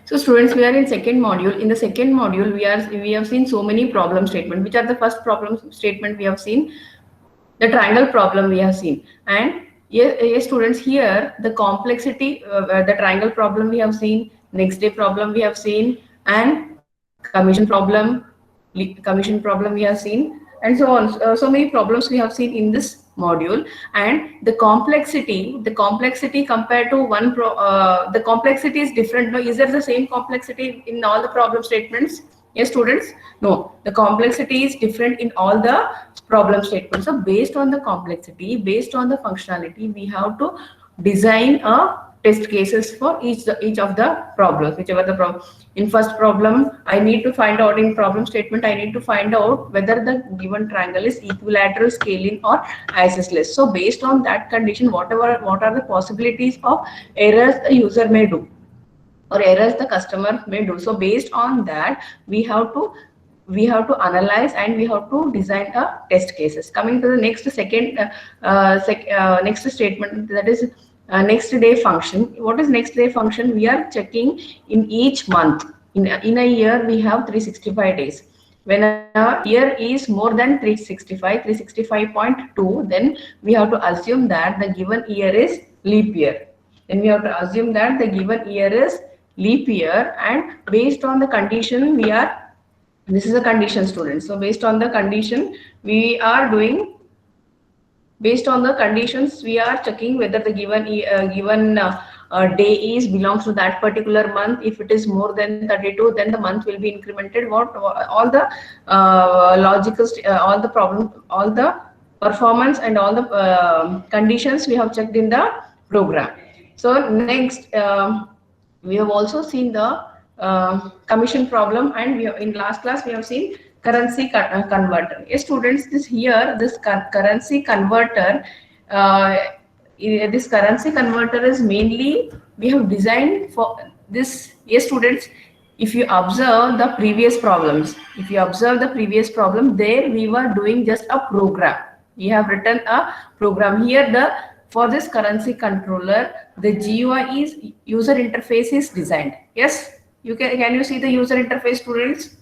So students, we are in second module. In the second module, we have seen so many problem statement. Which are the first problem statement we have seen? The triangle problem we have seen. And yes students, here the complexity, the triangle problem we have seen, next day problem we have seen, and commission problem we have seen, and so on. So many problems we have seen in this module. And the complexity compared to the complexity is different. No, is there the same complexity in all the problem statements? Yes students, no, the complexity is different in all the problem statements. So based on the complexity, based on the functionality, we have to design a test cases for each of the problems, whichever the problem. In first problem, I need to find out, in problem statement, I need to find out whether the given triangle is equilateral, scalene, or isosceles. So based on that condition, what are the possibilities of errors the user may do, or errors the customer may do. So based on that, we have to analyze and we have to design a test cases. Coming to the next next statement, that is next day function. What is next day function? We are checking in each month. In a year, we have 365 days. When a year is more than 365.2, then we have to assume that the given year is leap year. Then we have to assume that the given year is leap year, and based on the condition, this is a condition, students. So based on the condition, we are doing, based on the conditions, we are checking whether the given day is belongs to that particular month. If it is more than 32, then the month will be incremented. All the all the problem, all the performance, and all the conditions we have checked in the program. So next, we have also seen the commission problem, and in last class we have seen currency converter. Yes students, this currency converter, this currency converter is mainly we have designed for this. Yes students, if you observe the previous problems, there we were doing just a program. We have written a program. Here for this currency controller, the GUI is user interface is designed. Yes, can you see the user interface, students?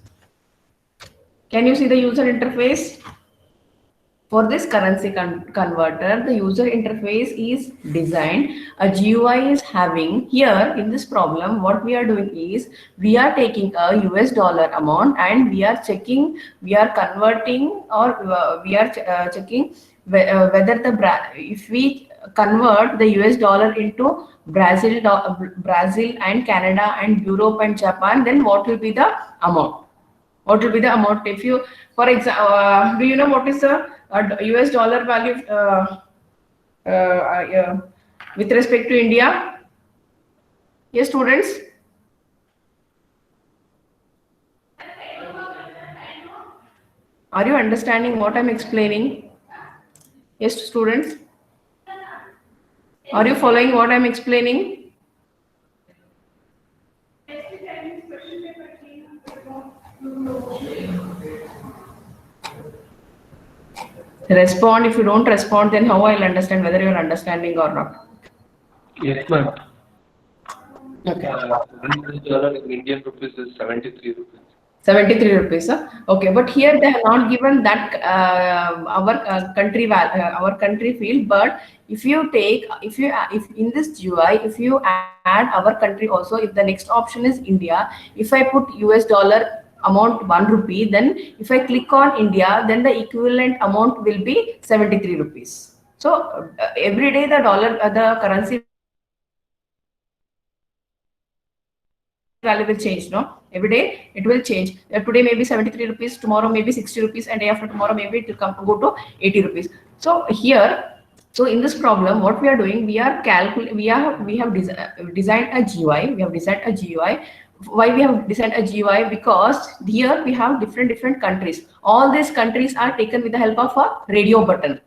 Can you see the user interface? For this currency converter, the user interface is designed. A GUI is having. Here in this problem, what we are doing is we are taking a US dollar amount and we are checking, we are converting, or we are checking whether if we convert the US dollar into Brazil and Canada and Europe and Japan, then what will be the amount? What will be the amount? If you, for example, do you know what is the US dollar value with respect to India? Yes, students? Are you understanding what I'm explaining? Yes, students? Are you following what I'm explaining? Respond. If you don't respond, then how I'll understand whether you're understanding or not? Yes, ma'am. Okay. $1 in Indian rupees is 73 rupees. 73 rupees. Okay, but here they have not given that our country field. But if you take, if in this GUI, if you add our country also, if the next option is India, if I put US dollar amount 1 rupee, then if I click on India, then the equivalent amount will be 73 rupees. So every day the currency value will change, no? Every day it will change. Today maybe 73 rupees, tomorrow maybe 60 rupees, and day after tomorrow maybe it will go to 80 rupees. So here, so in this problem, what we are doing, we have designed a GUI. We have designed a GUI. Why we have designed a GUI? Because here we have different countries. All these countries are taken with the help of a radio button.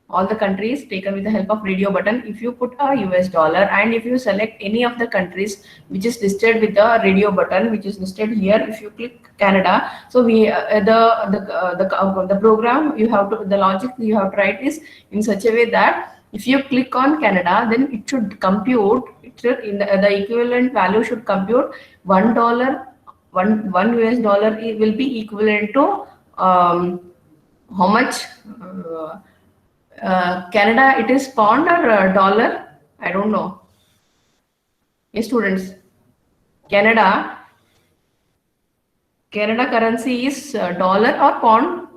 All the countries taken with the help of radio button. If you put a US dollar and if you select any of the countries which is listed with the radio button, which is listed here, if you click Canada, so we the program you have to, the logic you have to write is in such a way that If you click on Canada, then it should compute. It should, in the equivalent value should compute $1. One US dollar will be equivalent to how much? Canada, it is pound or dollar? I don't know. Yes, students. Canada currency is dollar or pound?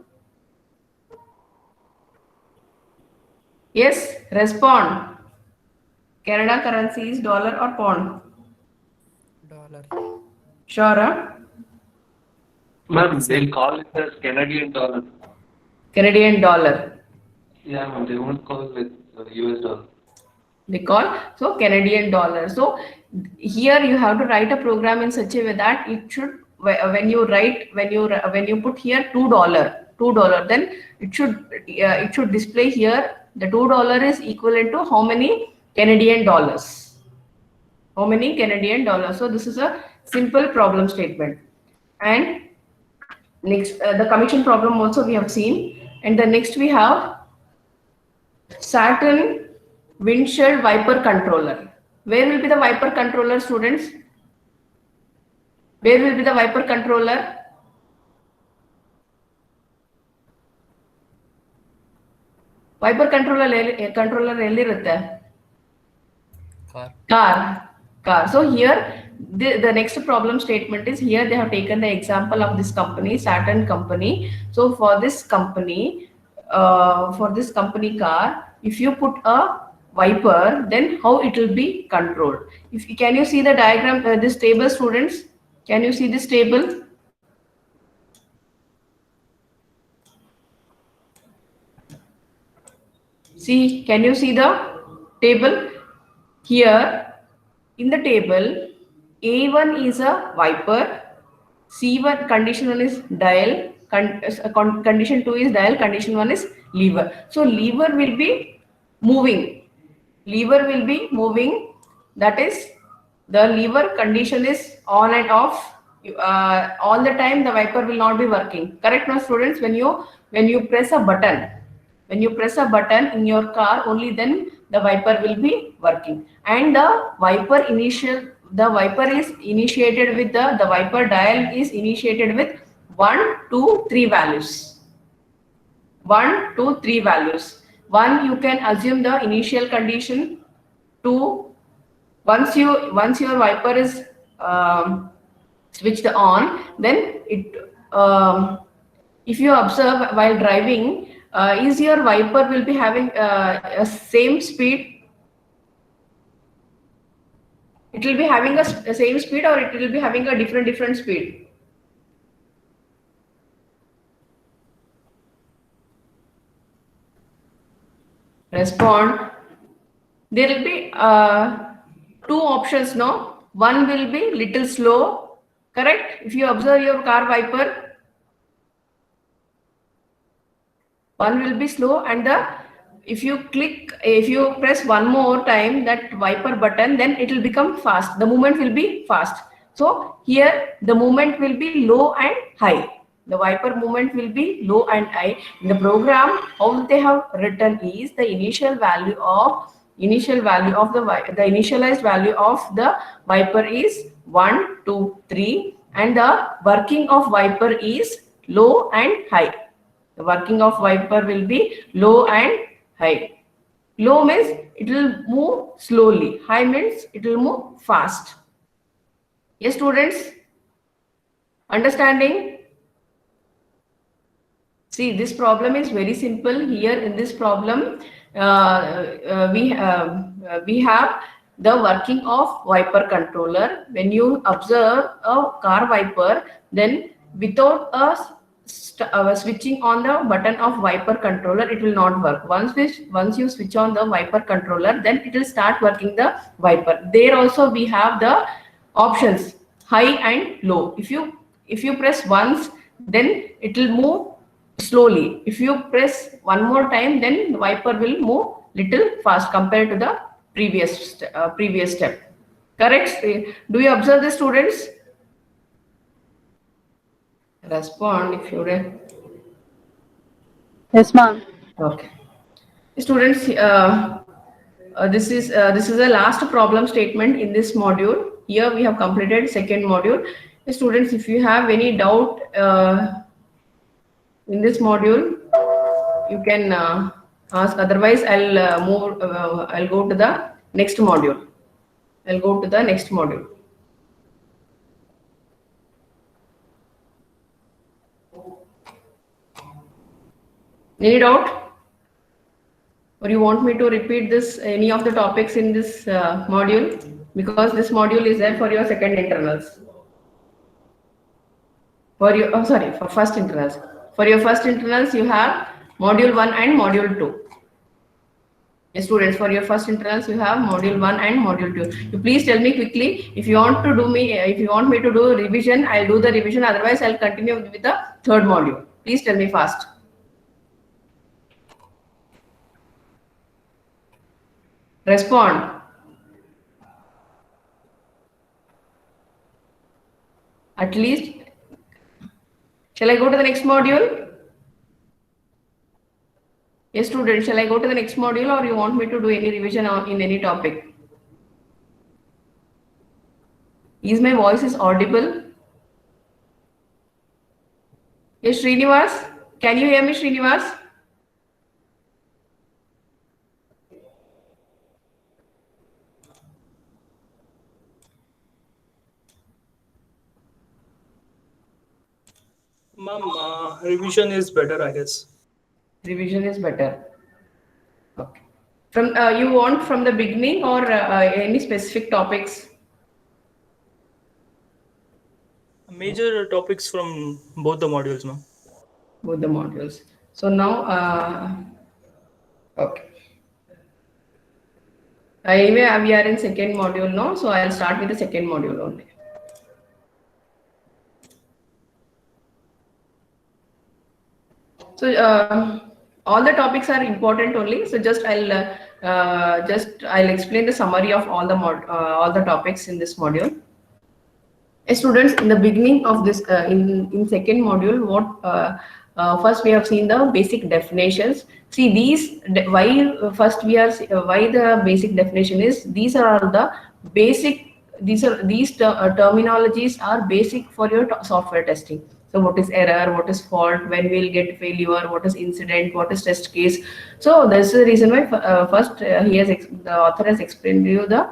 Yes, respond. Canada currency is dollar or pound? Dollar. Sure, huh? Ma'am, they'll call it as Canadian dollar. Canadian dollar. Yeah, ma'am, they won't call it US dollar. They call so Canadian dollar. So here you have to write a program in such a way that it should when you put here $2, then it should display here the $2 is equivalent to how many Canadian dollars. How many Canadian dollars? So this is a simple problem statement. And next, the commission problem also we have seen. And the next we have Saturn windshield wiper controller. Where will be the wiper controller, students? Where will be the wiper controller? Wiper controller ಎಲ್ಲಿರುತ್ತೆ? Car. So here the next problem statement is here they have taken the example of this company, Saturn company. So for this company car, if you put a wiper, then how it will be controlled? Can you see the diagram, this table, students? Can you see this table? See, can you see the table? Here in the table, A1 is a wiper, C1 condition 1 is dial, condition 2 is dial, condition 1 is lever. So lever will be moving. That is, the lever condition is on and off. All the time the wiper will not be working. Correct, no, students? When you press a button, in your car, only then the wiper will be working. And the wiper is initiated with the wiper dial is initiated with 1, 2, 3 values. 1, 2, 3 values. 1, you can assume the initial condition. 2, once your wiper is switched on, then it if you observe while driving, is your wiper will be having a same speed? It will be having a same speed, or it will be having a different speed? Respond. There will be 2 options, no? One will be little slow, correct? If you observe your car wiper, one will be slow, and if you press one more time that wiper button, then it will become fast. The movement will be fast. So here the movement will be low and high. The wiper movement will be low and high. In the program, how they have written is the initialized value of the wiper is 1, 2, 3, and the working of wiper is low and high. The working of wiper will be low and high. Low means it will move slowly. High means it will move fast. Yes, students? Understanding? See, this problem is very simple. Here in this problem, we have the working of wiper controller. When you observe a car wiper, then without switching on the button of wiper controller, it will not work. Once you switch on the wiper controller, then it will start working the wiper. There also we have the options high and low. If you press once, then it will move slowly. If you press one more time, then the wiper will move little fast compared to the previous step. Correct? Do you observe the students? Respond if you read. Yes, ma'am. Okay. Students, This is the last problem statement in this module. Here we have completed second module. Students, if you have any doubt in this module, you can ask. Otherwise, I'll go to the next module. I'll go to the next module. Any doubt? Or you want me to repeat this any of the topics in this module? Because this module is there for your second internals. For your for first internals. For your first internals, you have module 1 and module 2. Yes, students, for your first internals, you have module 1 and module 2. You please tell me quickly if you want me to do revision, I'll do the revision. Otherwise, I'll continue with the third module. Please tell me fast. Respond. At least, shall I go to the next module? Yes, students, shall I go to the next module or you want me to do any revision in any topic? Is my voice is audible? Yes, Srinivas, can you hear me, Srinivas? Ma'am, revision is better, I guess. Revision is better. Okay. From you want from the beginning or any specific topics? Major topics from both the modules, ma'am. Both the modules. So now, okay. Anyway, we are in second module now, so I'll start with the second module only. So all the topics are important only. So I'll explain the summary of all the topics in this module. Students, in the beginning of this in second module, first we have seen the basic definitions. See why the basic definition is, these are all the basic, these terminologies are basic for your software testing. So what is error, what is fault, when we'll get failure, what is incident, what is test case. So that's the reason why first the author has explained to you the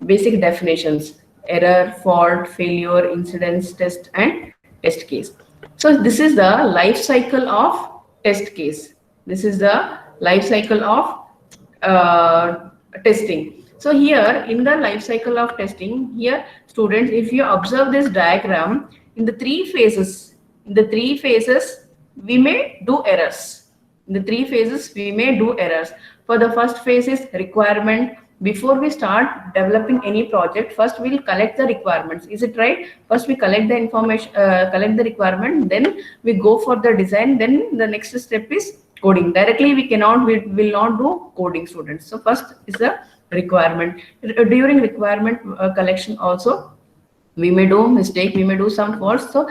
basic definitions: error, fault, failure, incidents, test, and test case. So this is the life cycle of test case. This is the life cycle of testing. So here in the life cycle of testing, here students, if you observe this diagram, in the three phases, we may do errors. In the three phases, we may do errors. For the first phase is requirement. Before we start developing any project, first we'll collect the requirements. Is it right? First we collect the information, collect the requirement, then we go for the design. Then the next step is coding. Directly we will not do coding, students. So first is the requirement. During requirement collection also, we may do mistake, we may do some faults. So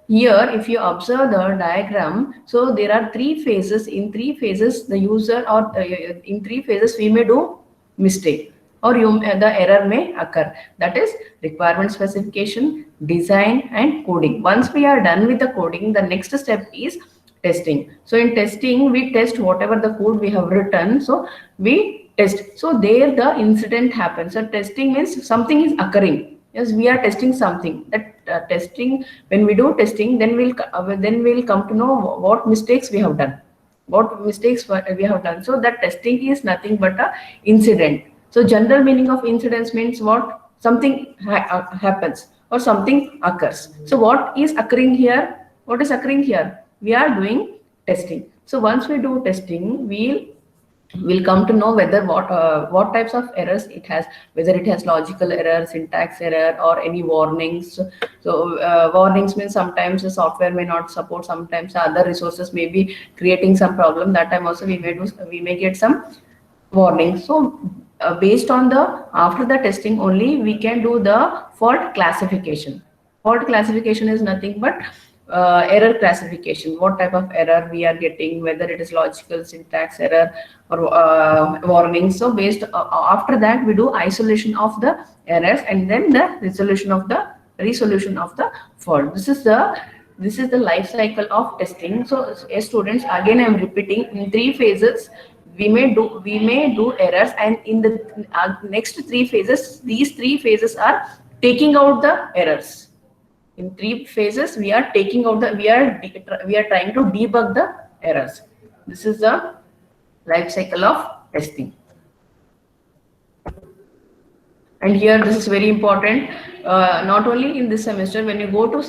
here, if you observe the diagram, so there are three phases. In three phases, the user or in three phases, we may do mistake or the error may occur. That is requirement specification, design, and coding. Once we are done with the coding, the next step is testing. So in testing, we test whatever the code we have written. So we test. So there the incident happens. So testing means something is occurring. Yes, we are testing something. That testing, when we do testing, then we'll come to know what mistakes we have done. What mistakes we have done. So that testing is nothing but a incident. So general meaning of incidents means what? Something happens or something occurs. So what is occurring here? What is occurring here? We are doing testing. So once we do testing, we'll come to know whether what types of errors it has, whether it has logical error, syntax error, or any warnings. So warnings means sometimes the software may not support, sometimes other resources may be creating some problem. That time also we may get some warnings. So based on after the testing only, we can do the fault classification. Fault classification is nothing but error classification, what type of error we are getting, whether it is logical, syntax error, or warning. So based after that, we do isolation of the errors and then the resolution of the fault. This is the life cycle of testing. So as students, again I am repeating, in three phases we may do errors, and in the next three phases, these three phases are taking out the errors. In three phases, we are taking out the we are trying to debug the errors. This is the life cycle of testing. And here, this is very important. Not only in this semester, when you go to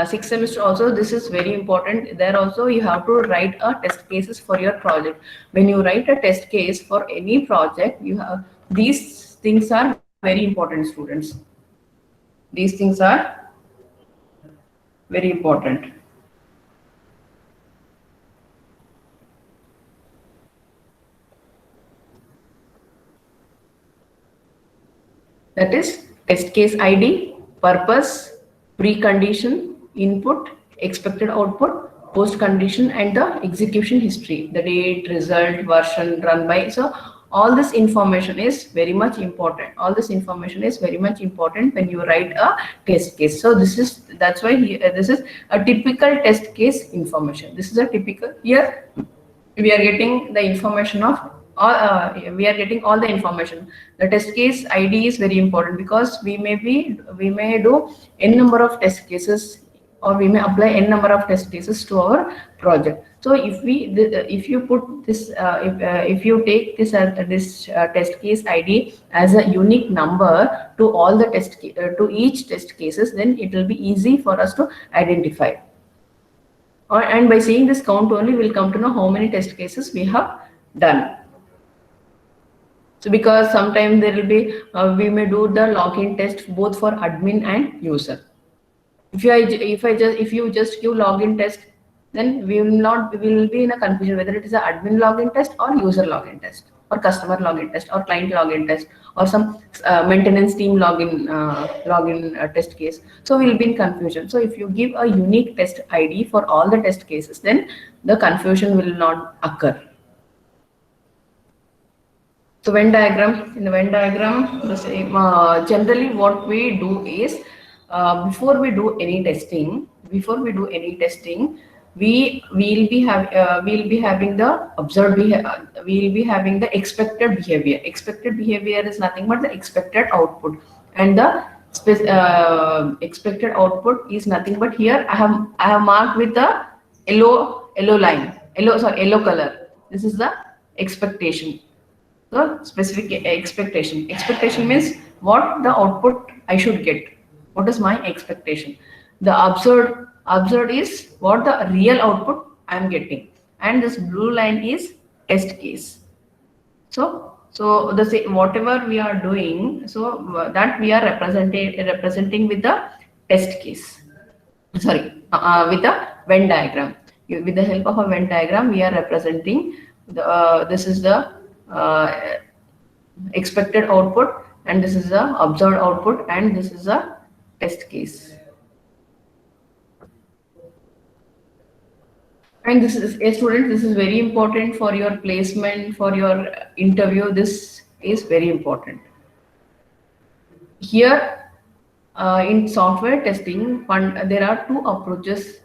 sixth semester, also this is very important. There also you have to write a test cases for your project. When you write a test case for any project, you have these things are very important, students. These things are very important. That is test case ID, purpose, precondition, input, expected output, post condition, and the execution history, the date, result, version, run by. So all this information is very much important. All this information is very much important when you write a test case. So that's why this is a typical test case information. This is a typical, here we are getting the information of all, we are getting all the information. The test case ID is very important because we may do n number of test cases, or we may apply n number of test cases to our project. So if you put this if you take this test case ID as a unique number to all the to each test cases, then it will be easy for us to identify. And by seeing this count only, we'll come to know how many test cases we have done. So because sometimes there will be, we may do the login test both for admin and user. If you just give login test, then we will be in a confusion whether it is an admin login test or user login test, or customer login test, or client login test, or some maintenance team login test case. So we will be in confusion. So if you give a unique test ID for all the test cases, then the confusion will not occur. So Venn diagram, in the Venn diagram, the same. Generally, what we do is, before we do any testing, we will be having the observed behavior. We will be having the expected behavior. Expected behavior is nothing but the expected output, and the expected output is nothing but, here I have marked with the yellow color. This is the expectation. The specific expectation. Expectation means what the output I should get. What is my expectation? The observed is what the real output I am getting, and this blue line is test case. So the whatever we are doing, so that we are representing with the test case. Sorry, with the Venn diagram. With the help of a Venn diagram, we are representing the this is the expected output, and this is the observed output, and this is a test case. And this is a student, this is very important for your placement, for your interview. This is very important. Here in software testing, there are two approaches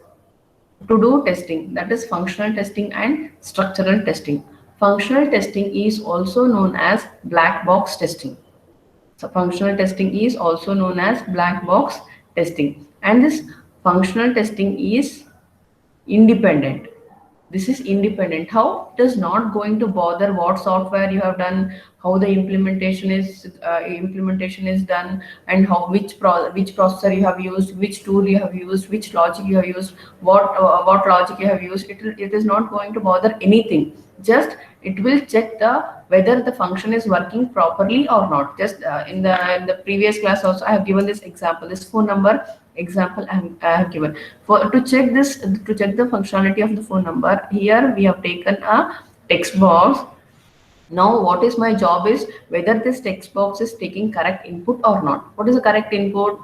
to do testing, that is functional testing and structural testing. Functional testing is also known as black box testing. So functional testing is also known as black box testing, and this functional testing is independent. This is independent. How? It is not going to bother what software you have done, how the implementation is done, and which processor you have used, which tool you have used, which logic you have used, what logic you have used. It is not going to bother anything. Just it will check whether the function is working properly or not. Just in the previous class also I have given this example, this phone number example I have given. To check the functionality of the phone number, here we have taken a text box. Now what is my job is whether this text box is taking correct input or not. What is the correct input?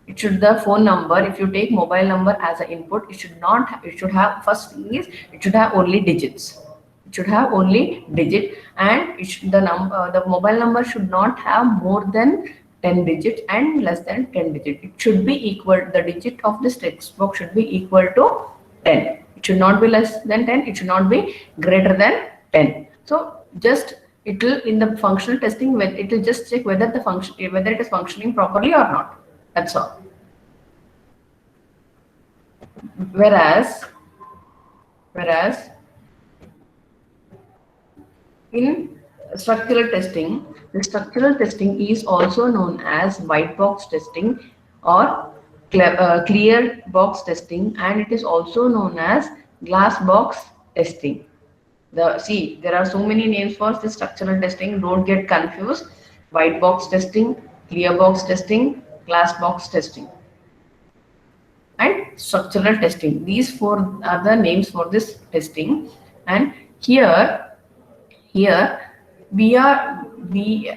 It should the phone number. If you take mobile number as an input, it should not. It should have, first thing is, it should have only digits. It should have only digit, and the mobile number should not have more than 10 digits and less than 10 digits. It should be equal. The digit of this text box should be equal to 10. It should not be less than 10. It should not be greater than 10. So just it will, in the functional testing, when it will just check whether whether it is functioning properly or not. That's all. Whereas in structural testing, the structural testing is also known as white box testing or clear box testing, and it is also known as glass box testing. There are so many names for this structural testing. Don't get confused. White box testing, clear box testing, glass box testing, and structural testing. These four are the names for this testing. And here we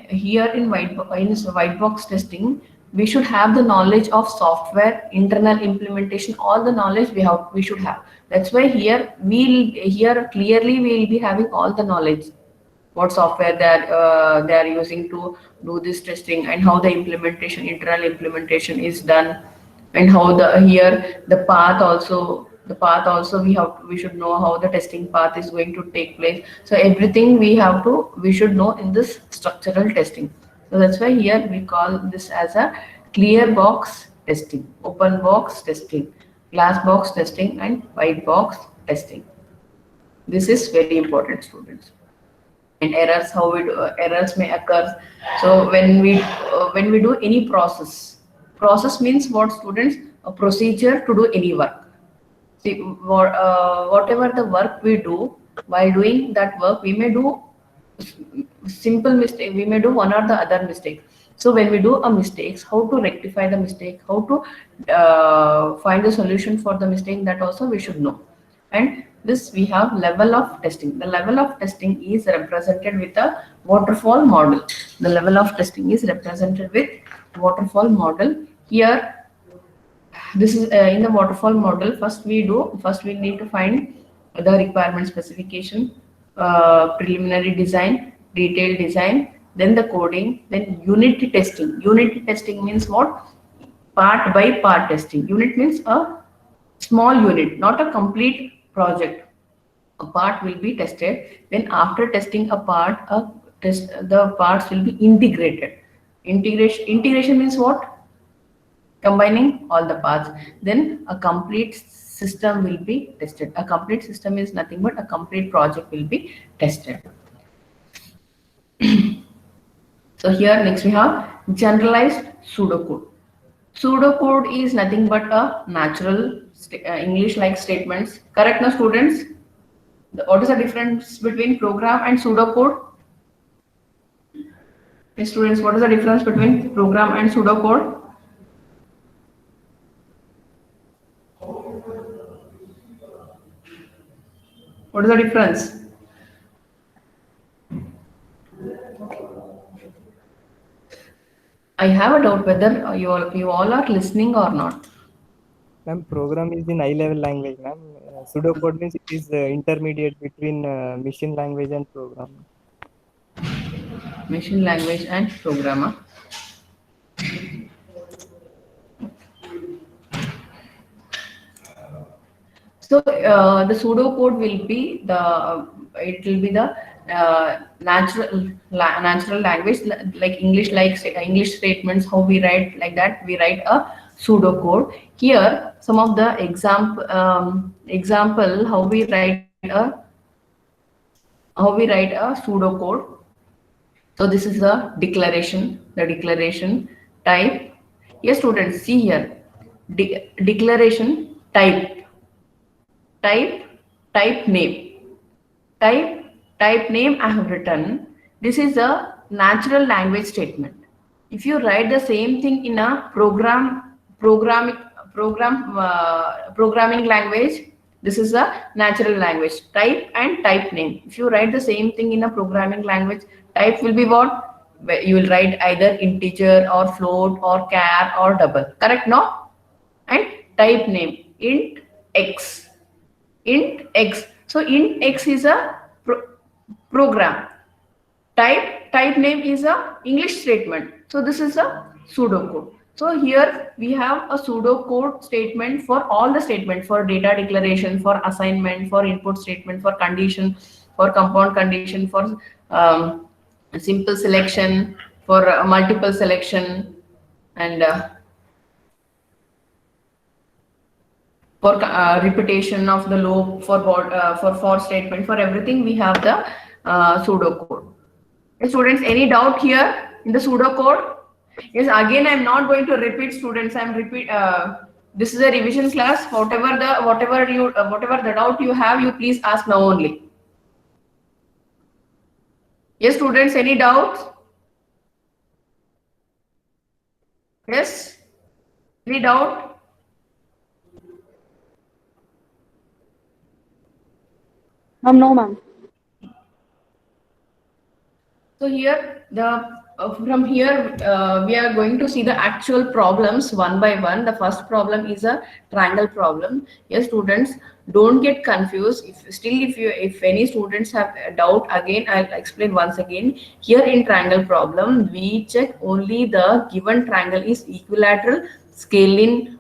here in white box testing, we should have the knowledge of software, internal implementation, all the knowledge we should have. That's why here clearly we will be having all the knowledge, what software they are using to do this testing, and how the internal implementation is done, and how the path also we should know how the testing path is going to take place. So everything we should know in this structural testing. So that's why here we call this as a clear box testing, open box testing, glass box testing, and white box testing. This is very important, students. And errors, how errors may occur. So when we do any process means what, students? A procedure to do any work. See, whatever the work we do, while doing that work, we may do simple mistake, we may do one or the other mistake. So when we do a mistakes, how to rectify the mistake, how to find the solution for the mistake, that also we should know. And this we have level of testing. The level of testing is represented with a waterfall model. The level of testing is represented with waterfall model. Here, this is in the waterfall model. First we need to find the requirement specification, preliminary design, detailed design, then the coding, then unit testing. Unit testing means what? Part by part testing. Unit means a small unit, not a complete project. A part will be tested. Then after testing a part, the parts will be integrated. Integration means what? Combining all the parts. Then a complete system will be tested. A complete system is nothing but a complete project will be tested. So here next we have generalized pseudocode. Pseudocode is nothing but a natural English-like statements. Correct now, students? What is the difference between program and pseudocode? Yes, students, what is the difference between program and pseudocode? What is the difference? I have a doubt whether you all are listening or not. Ma'am, program is in high-level language, ma'am. Pseudocode means it is intermediate between machine language and program. Machine language and programmer. So the pseudocode will be the natural language, like English statements. How we write like that? We write a pseudocode. Here, some of the example how we write a pseudocode. So this is the declaration type. Yes, students, see here. Declaration type name. Type name I have written. This is a natural language statement. If you write the same thing in a programming language, this is a natural language. Type and type name. If you write the same thing in a programming language, type will be what? where you will write either integer or float or char or double. Correct, no? And type name int x. Int x. So int x is a program. Type name is a English statement. So this is a pseudocode. So here we have a pseudocode statement for all the statement, for data declaration, for assignment, for input statement, for condition, for compound condition, for simple selection, for multiple selection, and for repetition of the loop, for statement, for everything we have the pseudocode. Students, any doubt here in the pseudocode? Yes, again I am not going to repeat, students. I am this is a revision class. Whatever the doubt you have, you please ask now only. Yes, students, any doubts? Yes, any doubt? No, ma'am. So here from here we are going to see the actual problems one by one. The first problem is a triangle problem. Yes, students, don't get confused. If any students have a doubt, again I'll explain once again. Here in triangle problem, we check only the given triangle is equilateral, scale-in,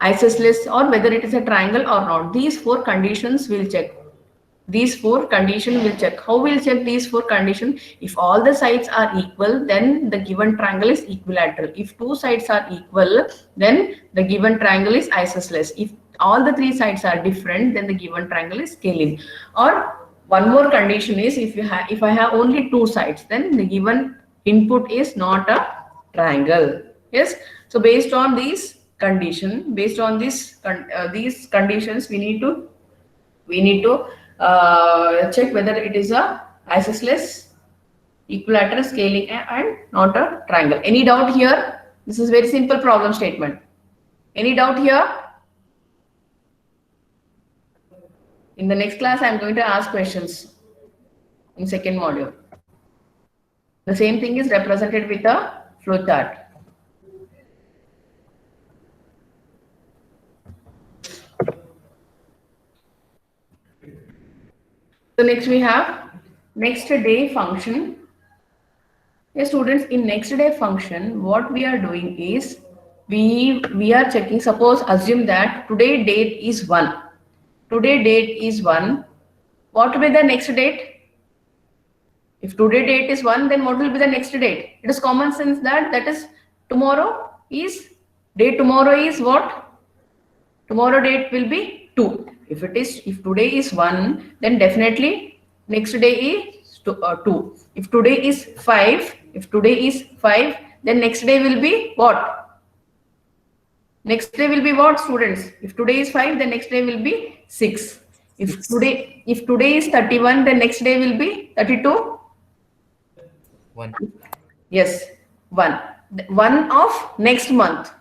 isosceles, or whether it is a triangle or not. These four conditions we'll check. These four conditions will check. How we'll check these four conditions? If all the sides are equal, then the given triangle is equilateral. If two sides are equal, then the given triangle is isosceles. If all the three sides are different, then the given triangle is scale-in. Or one more condition is if I have only two sides, then the given input is not a triangle. Yes. So based on these conditions, these conditions, we need to check whether it is a isosceles, equilateral, scaling, and not a triangle. Any doubt here? This is very simple problem statement. Any doubt here? In the next class, I am going to ask questions in second module. The same thing is represented with a flowchart. So next we have next day function. Yes, students, in next day function, what we are doing is we are checking. Suppose assume that today date is 1. Today date is 1. What will be the next date? If today date is 1, then what will be the next date? It is common sense that is tomorrow is day. Tomorrow is what? Tomorrow date will be 2. If today is 1, then definitely next day is 2. If today is 5, then next day will be what? Next day will be what, students? If today is 5, then next day will be 6. If today is 31, then next day will be 32. 1. Yes, 1. 1 of next month.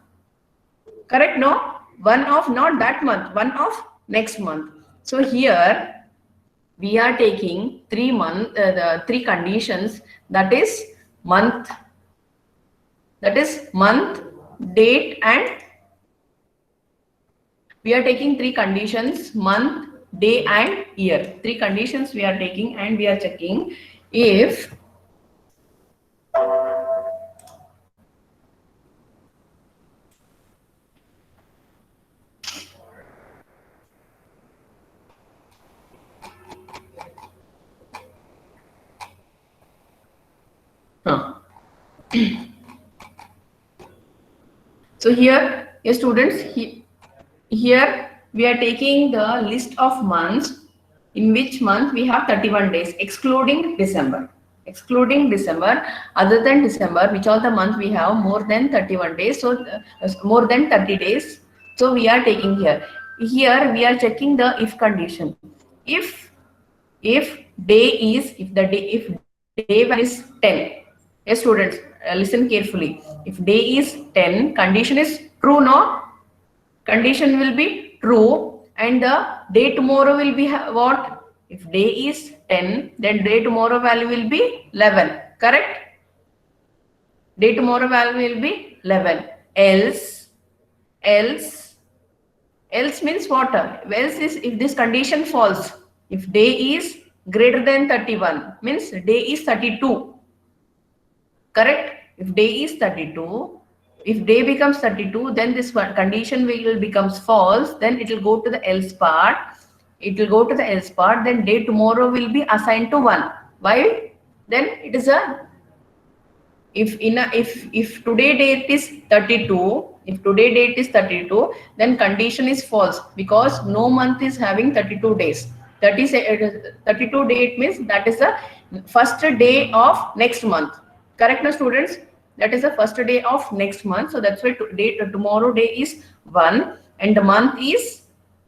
Correct? No? 1 of not that month. 1 of next month. So here we are taking the 3 conditions, that is month, date, and we are taking 3 conditions: month, day, and year. 3 conditions we are taking, and we are checking if so here, yes, students, here we are taking the list of months, in which month we have 31 days, excluding December. Other than December, which all the month we have more than 31 days, so more than 30 days. So we are taking here we are checking the if condition. If day value is 10. Yes, students, listen carefully. If day is 10, condition is true, no? Condition will be true, and the day tomorrow will be what? If day is 10, then day tomorrow value will be 11. Correct? Day tomorrow value will be 11. Else means what? Else is if this condition false. If day is greater than 31, means day is 32. Correct? If day is 32, if day becomes 32, then this one condition will becomes false. Then it will go to the else part. It will go to the else part. Then day tomorrow will be assigned to 1. Why? Then it is a if today date is 32, if today date is 32, then condition is false because no month is having 32 days. 32 date means that is the first day of next month. Correct, now students? That is the first day of next month. So that's why tomorrow day is 1 and the month will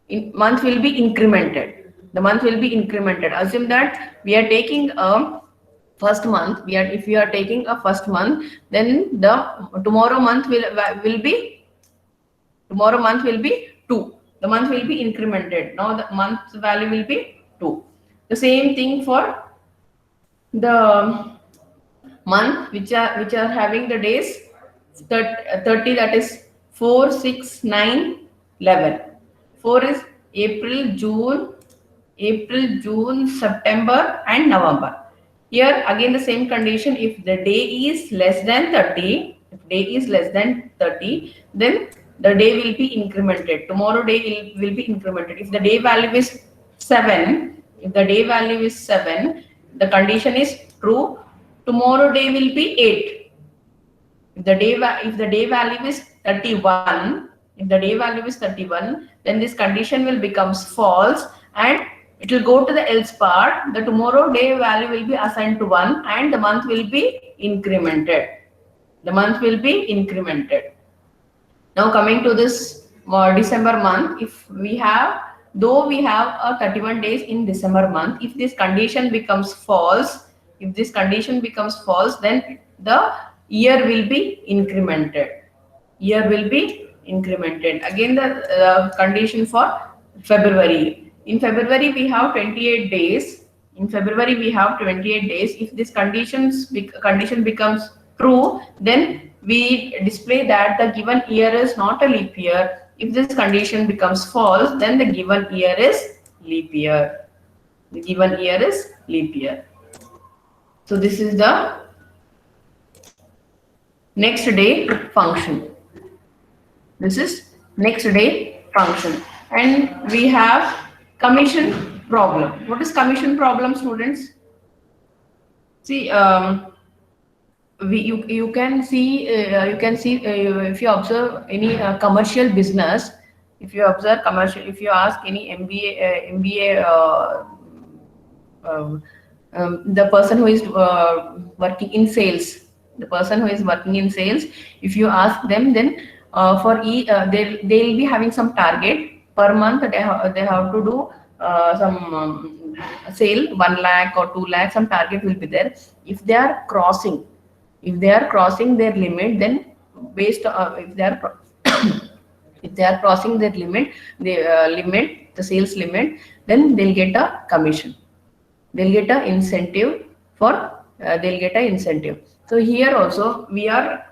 be incremented. The month will be incremented. Assume that we are taking a first month. If we are taking a first month, then the tomorrow month will be 2. The month will be incremented. Now the month value will be 2. The same thing for the month which are having the days 30, that is 4, 6, 9, 11. 4 is April, June, September and November. Here again the same condition. If the day is less than 30, then the day will be incremented. Tomorrow day will be incremented. If the day value is 7, the condition is true. Tomorrow day will be 8. If the day value is 31, then this condition will becomes false and it will go to the else part. The tomorrow day value will be assigned to 1 and the month will be incremented. Now coming to this December month, though we have a 31 days in December month, if this condition becomes false, then the year will be incremented. Again the condition for February. In February we have 28 days. If this condition becomes true, then we display that the given year is not a leap year. If this condition becomes false, then the given year is leap year. So this is the next day function. And we have commission problem. What is commission problem, students? See, you can see if you observe any commercial business. If you ask any MBA the person who is working in sales, if you ask them, then they'll be having some target per month. They have to do some sale 1 lakh or 2 lakh. Some target will be there. If they are crossing their limit, then based if they are crossing their limit, the sales limit, then they'll get a commission. They'll get an incentive So here also we have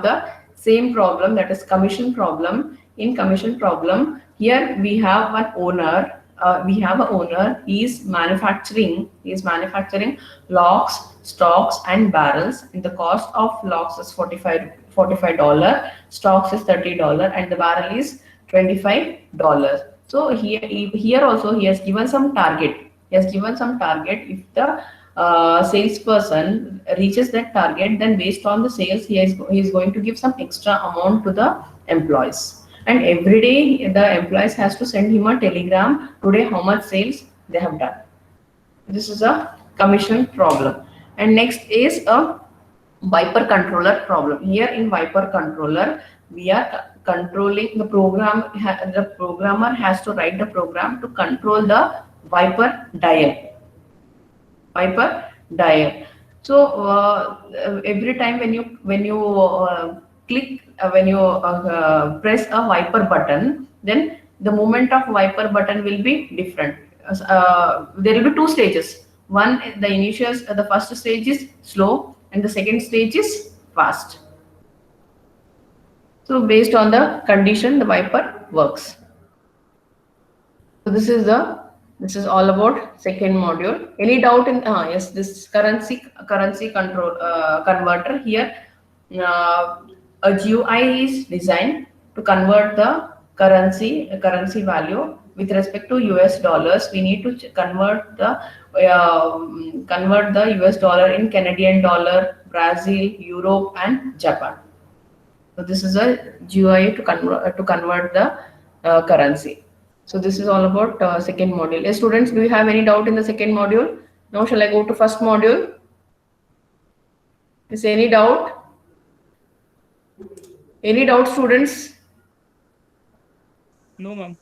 the same problem, that is commission problem. In commission problem, here we have an owner. He is manufacturing locks, stocks and barrels, and the cost of locks is $45, stocks is $30 and the barrel is $25. So here also he has given some target. If the salesperson reaches that target, then based on the sales he is going to give some extra amount to the employees. And every day the employees has to send him a telegram today how much sales they have done. This is a commission problem. And next is a Viper controller problem. Here in Viper controller, we are controlling the program. The programmer has to write the program to control the Viper dial. So every time when you press a Viper button, then the movement of Viper button will be different. There will be 2 stages. The first stage is slow and the second stage is fast. So based on the condition, the wiper works. So this is all about second module. Any doubt in yes, this currency control converter here. A GUI is designed to convert the currency value with respect to US dollars. We need to convert the US dollar in Canadian dollar, Brazil, Europe, and Japan. So this is a GUI to convert the currency. So this is all about second module. Yes, students, do you have any doubt in the second module? Now shall I go to first module? Is any doubt? Any doubt, students? No, ma'am.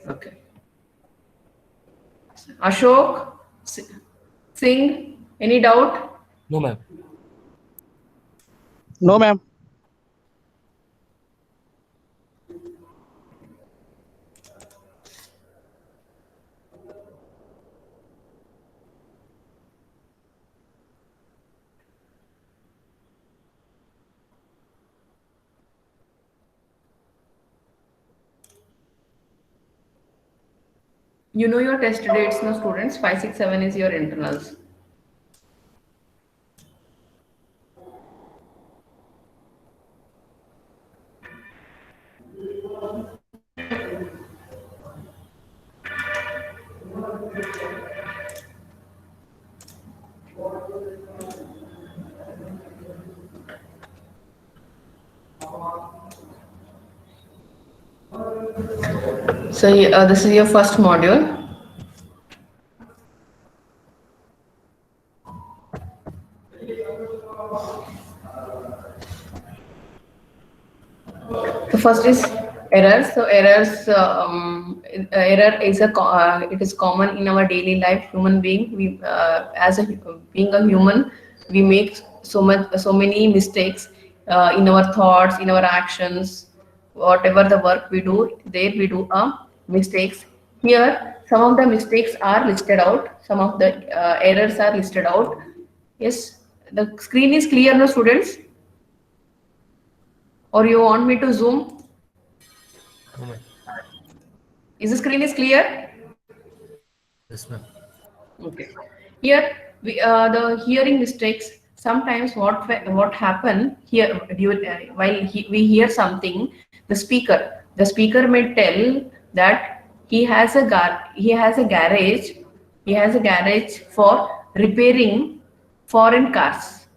Okay. Ashok, Singh, any doubt? No, ma'am. No, ma'am. You know your test dates now, students. 5, 6, 7 is your internals. So this is your first module. The first is errors. So error is it is common in our daily life. Human being, we being a human, we make so many mistakes in our thoughts, in our actions, whatever the work we do. There we do mistakes. Here, some of the mistakes are listed out. Some of the errors are listed out. Yes, the screen is clear, no, students? Or you want me to zoom? No, ma'am. Is the screen is clear? Yes, ma'am. Okay. Here the hearing mistakes. Sometimes what happen here while we hear something, the speaker may tell that he has a garage for repairing foreign cars.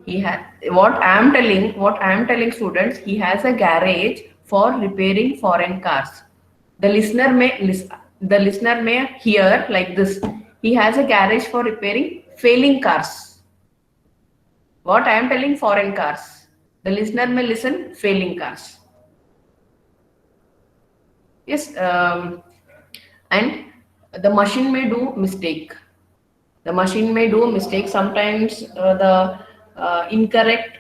What I am telling students, he has a garage for repairing foreign cars. The listener may hear like this: he has a garage for repairing failing cars. What I am telling, foreign cars. The listener may listen failing cars. Yes, and the machine may do mistake. The machine may do mistake. Sometimes the incorrect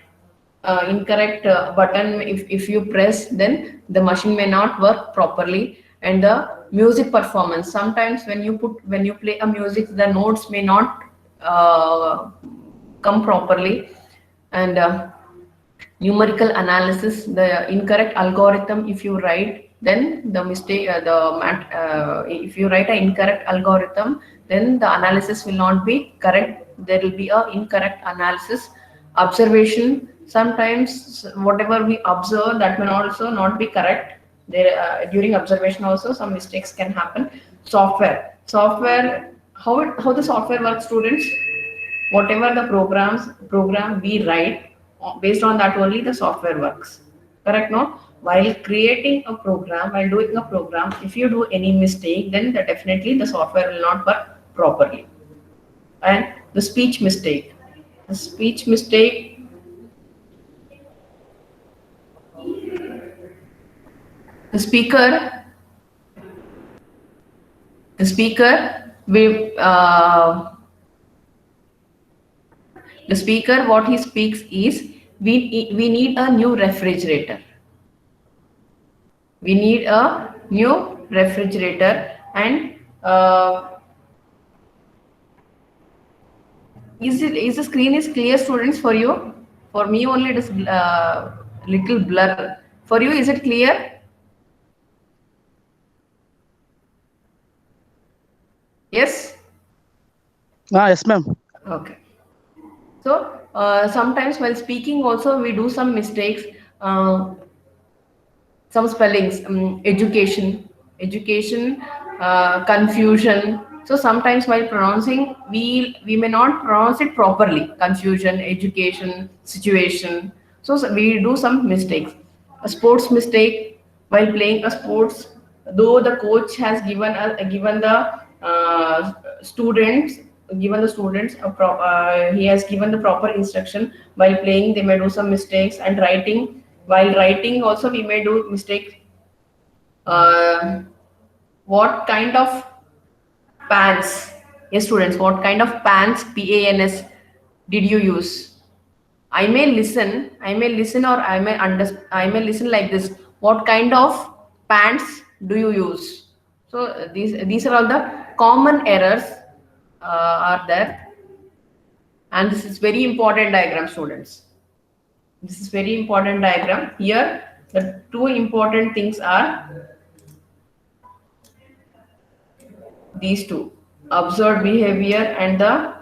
button, if you press, then the machine may not work properly. And the music performance, sometimes when you play a music, the notes may not come properly. And numerical analysis, the incorrect algorithm, if you write, then the mistake if you write an incorrect algorithm, then the analysis will not be correct. There will be a incorrect analysis. Observation, sometimes whatever we observe, that may also not be correct. There during observation also some mistakes can happen. Software, how the software works, students? Whatever the program we write, based on that only the software works. Correct, no? While creating a program, while doing a program, if you do any mistake, then definitely the software will not work properly. And the speech mistake. The speech mistake, the speaker will the speaker, what he speaks is, we need a new refrigerator. We need a new refrigerator. And Is the screen is clear, students, for you? For me only it is little blur. For you, is it clear? Yes. Yes, ma'am. Okay. So sometimes while speaking also we do some mistakes. Some spellings, education, confusion. So sometimes while pronouncing, we may not pronounce it properly. Confusion, education, situation. So we do some mistakes. A sports mistake while playing a sports, though the coach has given the students he has given the proper instruction. While playing they may do some mistakes, and writing, while writing also we may do mistakes. uh, what kind of pants, yes students, what kind of pans did you use? I may listen or I may listen like this. What kind of pants do you use? So these are all the common errors are there, and this is very important diagram, students. This is very important diagram. Here the two important things are these two: observed behavior and the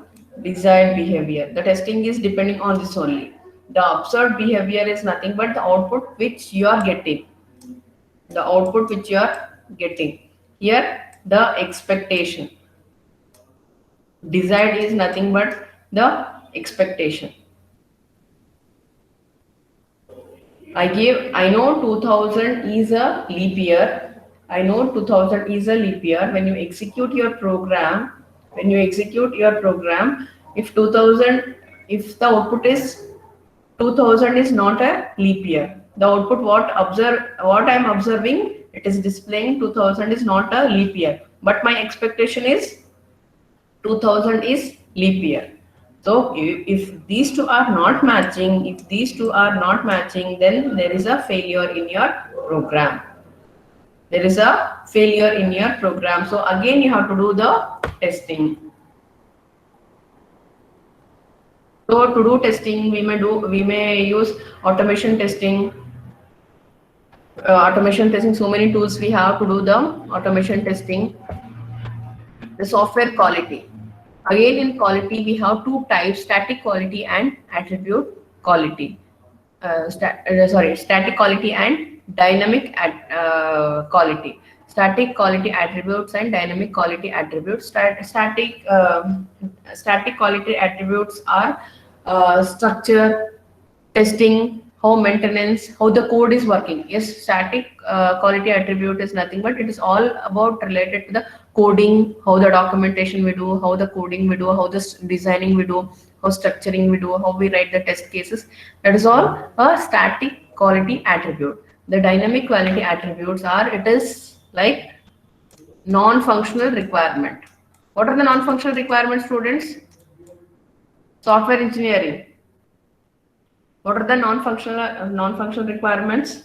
desired behavior. The testing is depending on this only. The observed behavior is nothing but the output which you are getting. The output which you are getting. Here the expectation. Desired is nothing but the expectation. I know 2000 is a leap year. I know 2000 is a leap year. When you execute your program, if 2000, if the output is 2000 is not a leap year. The output what I am observing, it is displaying 2000 is not a leap year. But my expectation is 2000 is leap year. So if these two are not matching, then there is a failure in your program. There is a failure in your program. So again, you have to do the testing. So to do testing, we may use automation testing. Automation testing, so many tools we have to do the automation testing. The software quality. Again, in quality, we have two types: static quality and attribute quality. Static quality and dynamic quality. Static quality attributes and dynamic quality attributes. Static quality attributes are structure, testing, how maintenance, how the code is working. Yes, static quality attribute is nothing but it is all about related to the coding, how the documentation we do, how the coding we do, how the designing we do, how structuring we do, how we write the test cases. That is all a static quality attribute. The dynamic quality attributes are, it is like non-functional requirement. What are the non-functional requirements, students? Software engineering. What are the non-functional requirements?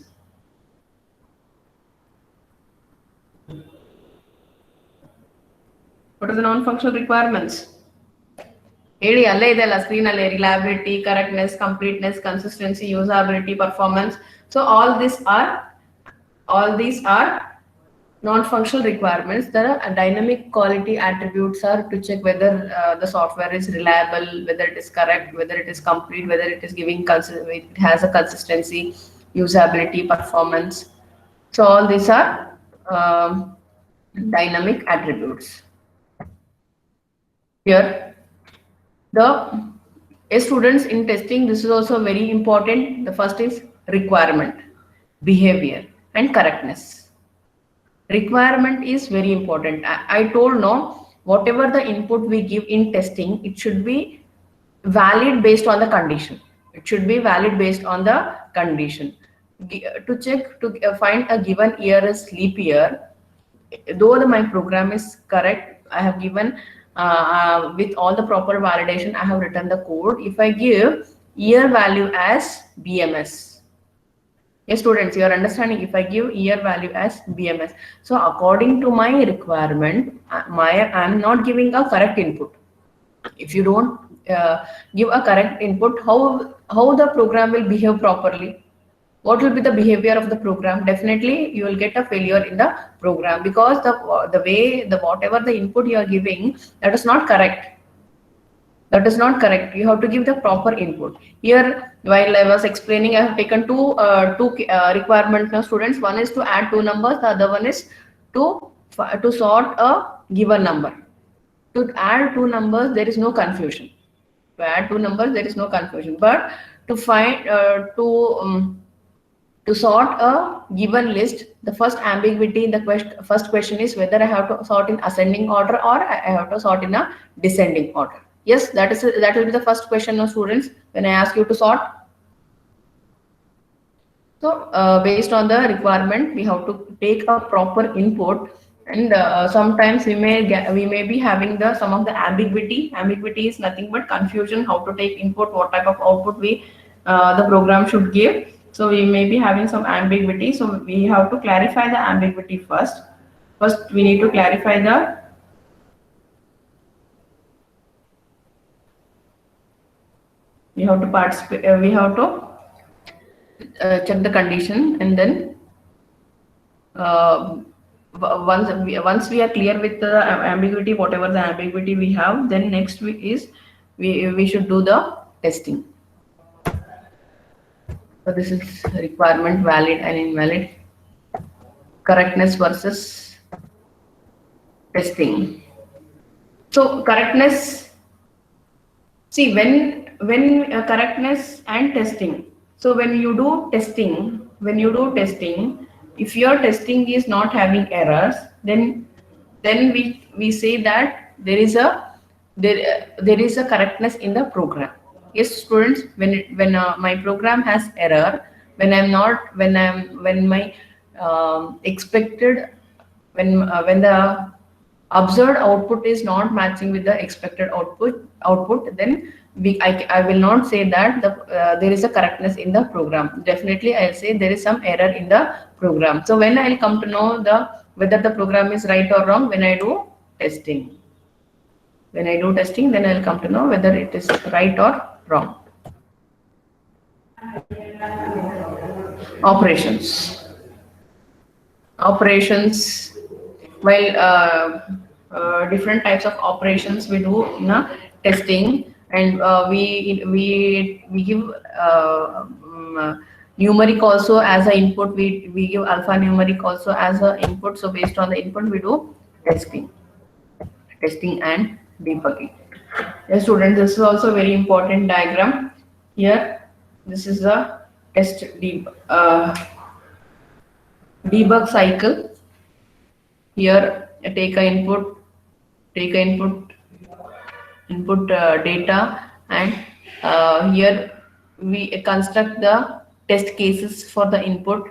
What are the non-functional requirements? ಹೇಳಿ ಅಲ್ಲೇ ಇದೆಲ್ಲ screen ಅಲ್ಲೇ. Reliability, correctness, completeness, consistency, usability, performance. So all these are non-functional requirements. There are dynamic quality attributes are to check whether the software is reliable, whether it is correct, whether it is complete, whether it is it has a consistency, usability, performance. So all these are dynamic attributes. Here students, in testing, this is also very important. The first is requirement, behavior and correctness. Requirement is very important. I told no, whatever the input we give in testing, it should be valid based on the condition. It should be valid based on the condition. To check, to find a given year is leap year, though my program is correct, I have given with all the proper validation, I have written the code. If I give year value as BMS, yes students, you are understanding, if I give year value as BMS, so according to my requirement, I am not giving a correct input. If you don't give a correct input, how the program will behave properly, what will be the behavior of the program, definitely you will get a failure in the program, because the way the whatever the input you are giving, that is not correct. That is not correct. You have to give the proper input. Here, while I was explaining, I have taken two requirements now, students. One is to add two numbers. The other one is to sort a given number. To add two numbers, there is no confusion. To add two numbers, there is no confusion. But to find to sort a given list, the first ambiguity in the first question is whether I have to sort in ascending order or I have to sort in a descending order. Yes, that will be the first question of students when I ask you to sort. So based on the requirement, we have to take a proper input, and sometimes we may be having some of the ambiguity. Ambiguity is nothing but confusion. How to take input, what type of output the program should give. So we may be having some ambiguity. So we have to clarify the ambiguity first. First, we need to clarify we have to participate. We have to check the condition, and then once we are clear with the ambiguity, whatever the ambiguity we have, then next we should do the testing. So this is requirement, valid and invalid, correctness versus testing. So correctness, see, when correctness and testing. So when you do testing, if your testing is not having errors, then we say that there is a correctness in the program. Yes, students, when my program has error, when my expected, when the observed output is not matching with the expected output, then I will not say that there is a correctness in the program. Definitely I'll say there is some error in the program. So when I'll come to know whether the program is right or wrong, when I do testing. When I do testing, then I'll come to know whether it is right or wrong. Operations. While different types of operations we do in a testing, and we give numeric also as an input. We give alphanumeric also as an input. So based on the input, we do testing and debugging. Yes, students, this is also a very important diagram. Here, this is the test debug cycle. Here, take a input data, and here we construct the test cases for the input,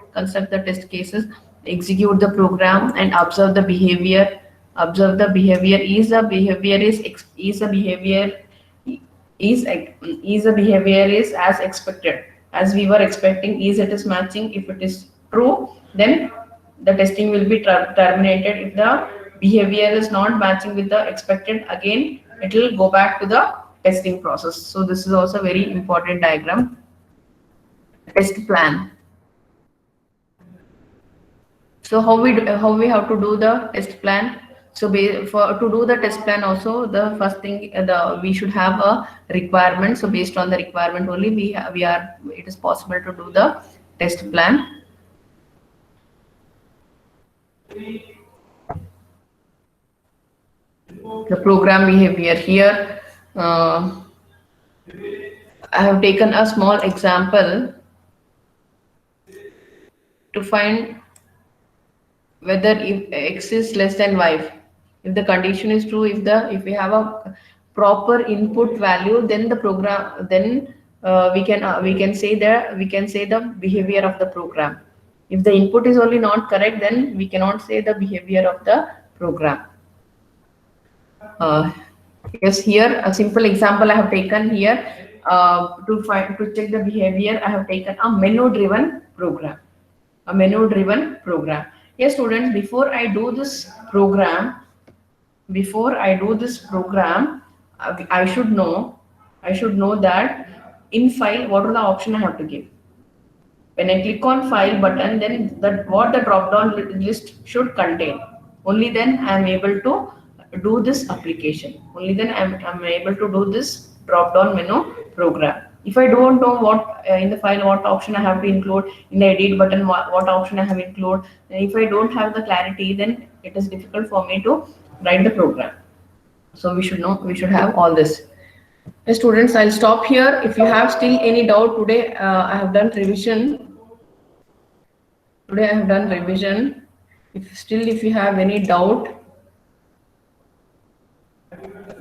execute the program, and observe the behavior. Is the behavior is as expected, as we were expecting? Is it is matching? If it is true, then the testing will be terminated. If the behavior is not matching with the expected, again it will go back to the testing process. So this is also a very important diagram. Test plan. So how we have to do the test plan? So to do the test plan also, the first thing, we should have a requirement. So based on the requirement only, it is possible to do the test plan. The program behavior here. I have taken a small example to find whether if x is less than y. If the condition is true, if we have a proper input value, then the program, then we can say the behavior of the program. If the input is only not correct, then we cannot say the behavior of the program. Yes, here a simple example I have taken here to check the behavior. I have taken a menu-driven program. Yes, students, before I do this program, I should know I should know that in file, what are the option I have to give. When I click on file button, then what the drop down list should contain. Only then I am able to do this application. Only then I'm able to do this drop down menu program. If I don't know what in the file what option I have to include, in the edit button what option I have include, and if I don't have the clarity, then it is difficult for me to write the program. So we should have all this. Hey, students, I'll stop here. If you have still any doubt today, I have done revision. Today I have done revision. If you have any doubt,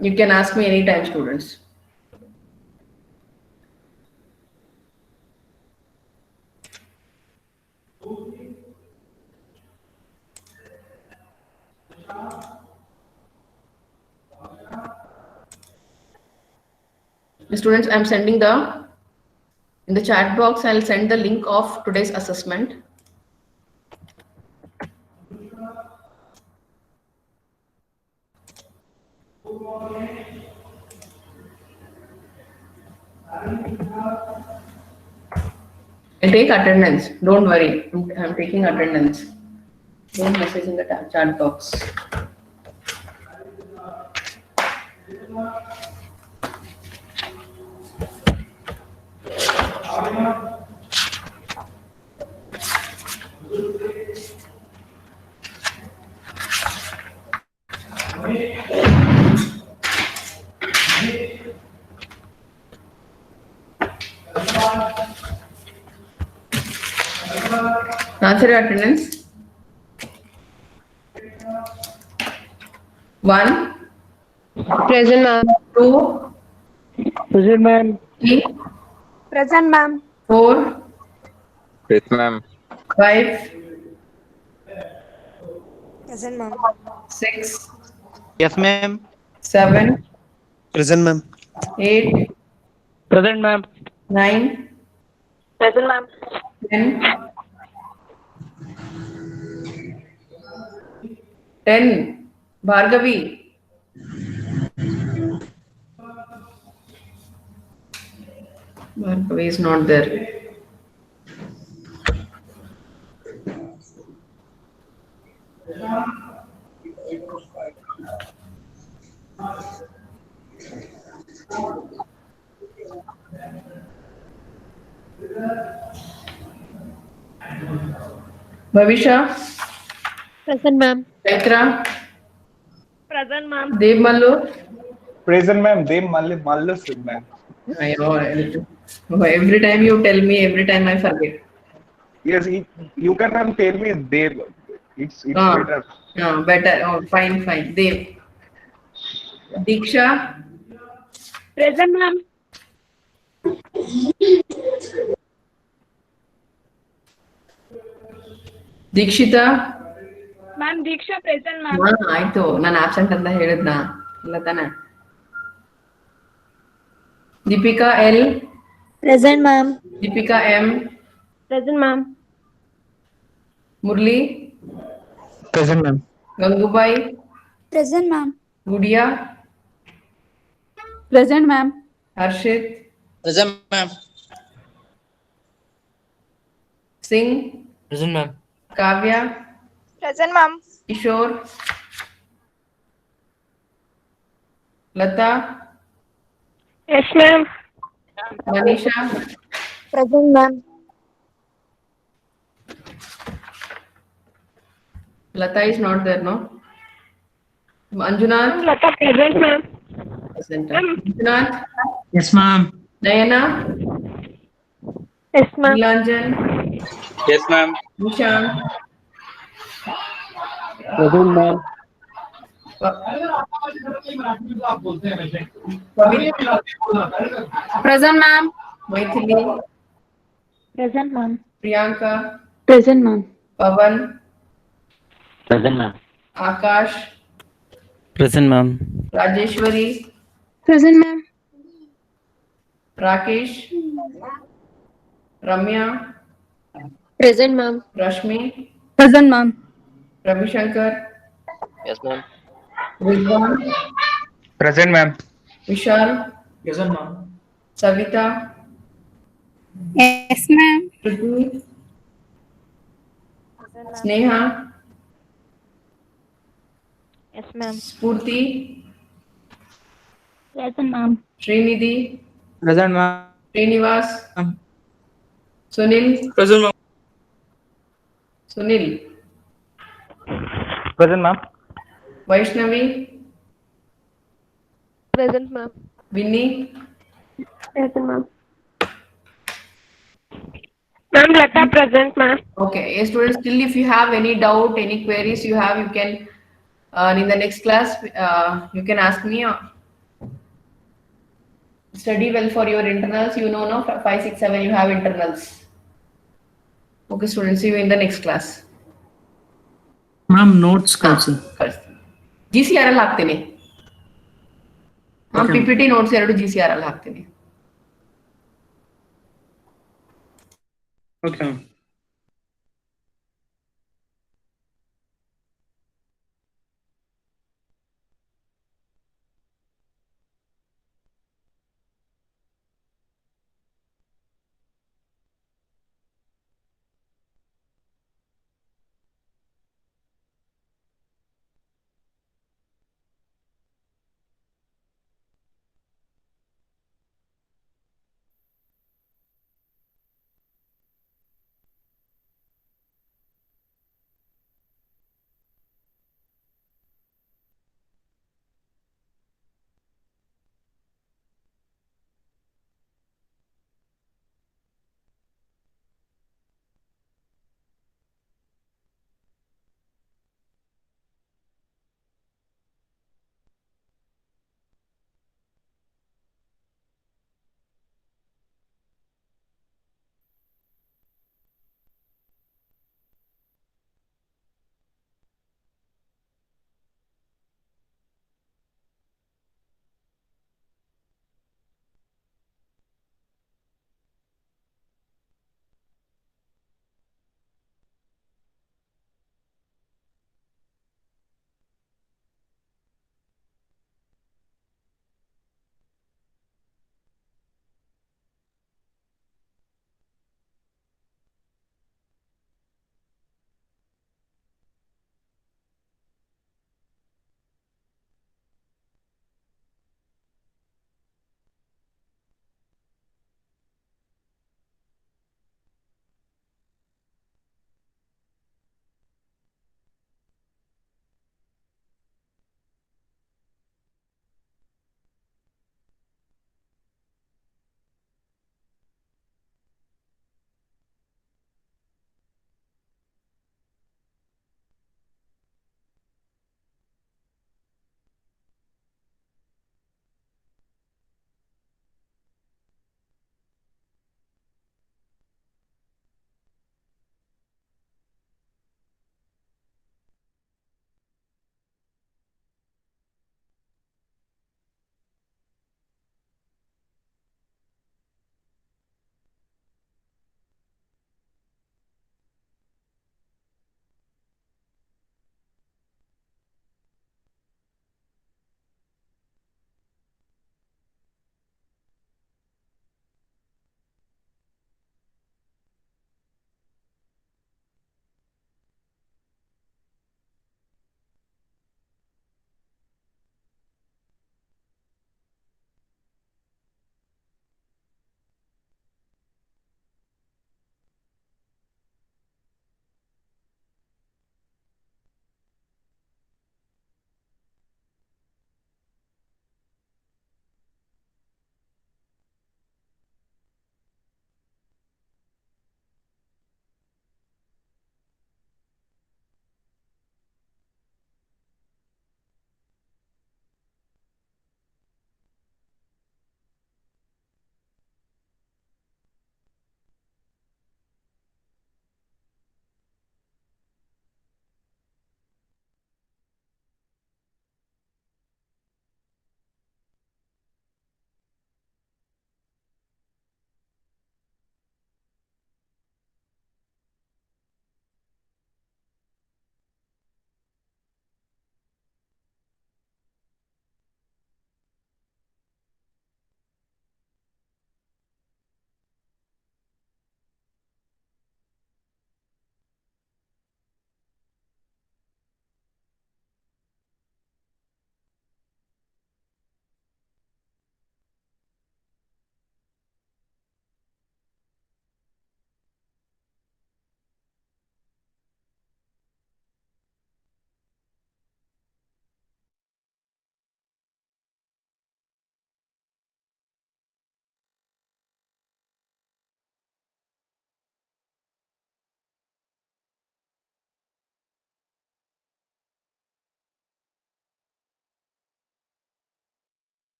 you can ask me anytime, students. The students, I'm sending in the chat box, I'll send the link of today's assessment. I'll take attendance. Don't worry. I'm taking attendance. Don't message in the chat box. Answer your attendance. 1, Present, ma'am. 2, Present, ma'am. 3, Present, ma'am. 4, Yes, ma'am. 5, Present, ma'am. 6, Yes, ma'am. 7, Present, ma'am. 8, Present, ma'am. 9, Present, ma'am. 10, 10. Bhargavi. Bhargavi is not there. Bhavisha. Present, ma'am. Chaitra. Present, ma'am. Dev Mallu. Present, ma'am. They Mallas, ma'am. I know. Every time you tell me, every time I forget. Yes, you can tell me Dev. It's Ah, better. better. Oh, fine, fine. Dev. Diksha. Present, ma'am. Dikshita. Ma'am, Diksha, present, ma'am. ಆಯ್ತು ನಾನು absent ಅಂತ ಹೇಳಿದ್ನ ಇಲ್ಲ ತಾನೆ. Deepika L. Present, ma'am. Deepika M. Present, ma'am. Murli. Present, ma'am. Gangubai. Present, ma'am. Gudia. Present, ma'am. Harshit. Present, ma'am. Singh. Present, ma'am. Kavya. Present, ma'am. Kishore. Lata. Yes, ma'am. Manisha. Present, ma'am. Lata is not there, no? Anjunath. Lata, present, ma'am. Present. Anjunath. Yes, ma'am. Nayana. Yes, ma'am. Nilanjan. Yes, ma'am. Nishan. Present, ma'am. Present, ma'am. Maithili. Present, ma'am. Priyanka. Present, ma'am. Pavan. Present, ma'am. Akash. Present, ma'am. Rajeshwari. Present, ma'am. Rakesh. Ramya. Present, ma'am. Rashmi. Present, ma'am. Ravi Shankar. Yes, ma'am. Rizwan. Present, ma'am. Vishal. Present, ma'am. Savita, Yes, ma'am. Shruti, Sneha, Yes, ma'am. Spurti, Present, ma'am. Srinidhi, Present, ma'am. Srinivas, Sunil, Present, ma'am. Sunil, Present, ma'am. Vaishnavi, Present, ma'am. Vinny. Present, ma'am. Ma'am, Lata present, ma'am. Okay, yes, students, still if you have any doubt, any queries you have, you can, in the next class, you can ask me. Study well for your internals. You know, no, 5, 6, 7, you have internals. Okay, students, see you in the next class. Ma'am, notes ಕಳ್ಸಿ. GCR ಅಲ್ಲಿ ಹಾಕ್ತೀನಿ. Okay, ma'am. PPT notes 2 GCR ಅಲ್ಲಿ ಹಾಕ್ತೀನಿ. Okay, ma'am.